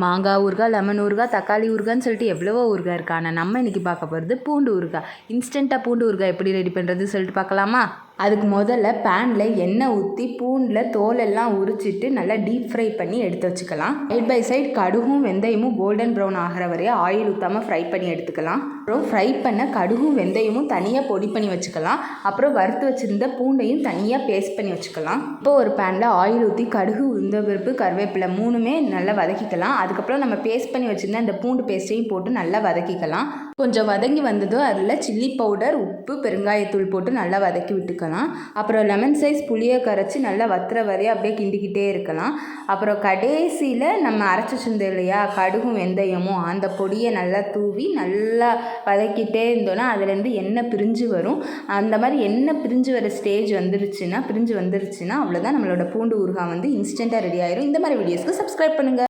மாங்காய் ஊறுகாய், லெமன் ஊறுகாய், தக்காளி ஊறுகாய்ன்னு சொல்லிட்டு எவ்வளவோ ஊறுகாய் இருக்குது. ஆனால் நம்ம இன்றைக்கி பார்க்க போகிறது பூண்டு ஊறுகாய். இன்ஸ்டண்ட்டாக பூண்டு ஊறுகாய் எப்படி ரெடி பண்ணுறது சொல்லிட்டு பார்க்கலாமா? அதுக்கு முதல்ல பேனில் எண்ணெய் ஊற்றி பூண்டில் தோலெல்லாம் உரிச்சிட்டு நல்லா டீப் ஃப்ரை பண்ணி எடுத்து வச்சுக்கலாம். சைட் பை சைட் கடுகும் வெந்தயமும் கோல்டன் ப்ரௌன் ஆகிற வரையும் ஆயில் ஊற்றாமல் ஃப்ரை பண்ணி எடுத்துக்கலாம். அப்புறம் ஃப்ரை பண்ண கடுகும் வெந்தயமும் தனியாக பொடி பண்ணி வச்சுக்கலாம். அப்புறம் வறுத்து வச்சுருந்த பூண்டையும் தனியாக பேஸ்ட் பண்ணி வச்சுக்கலாம். இப்போ ஒரு பேனில் ஆயில் ஊற்றி கடுகு, உளுந்தம்பருப்பு, கருவேப்பிலை மூணுமே நல்லா வதக்கிக்கலாம். அதுக்கப்புறம் நம்ம பேஸ்ட் பண்ணி வச்சுருந்த அந்த பூண்டு பேஸ்ட்டையும் போட்டு நல்லா வதக்கிக்கலாம். கொஞ்சம் வதங்கி வந்ததும் அதில் சில்லி பவுடர், உப்பு, பெருங்காயத்தூள் போட்டு நல்லா வதக்கி விட்டுக்கலாம். அப்புறம் லெமன் சைஸ் புளியை கரைச்சி நல்லா வத்துற வரையும் அப்படியே கிண்டிக்கிட்டே இருக்கலாம். அப்புறம் கடைசியில் நம்ம அரைச்சி வச்சிருந்தோம் இல்லையா கடுகும் வெந்தயமும், அந்த பொடியை நல்லா தூவி நல்லா வதக்கிட்டே இருந்தோன்னா அதுலேருந்து எண்ணெய் பிரிஞ்சு வரும். அந்த மாதிரி எண்ணெய் பிரிஞ்சு வர ஸ்டேஜ் வந்துருச்சுன்னா அவ்வளோதான், நம்மளோட பூண்டு ஊறுகாய் வந்து இன்ஸ்டண்ட்டாக ரெடி ஆயிரும். இந்த மாதிரி வீடியோஸ்க்கு சப்ஸ்கிரைப் பண்ணுங்கள்.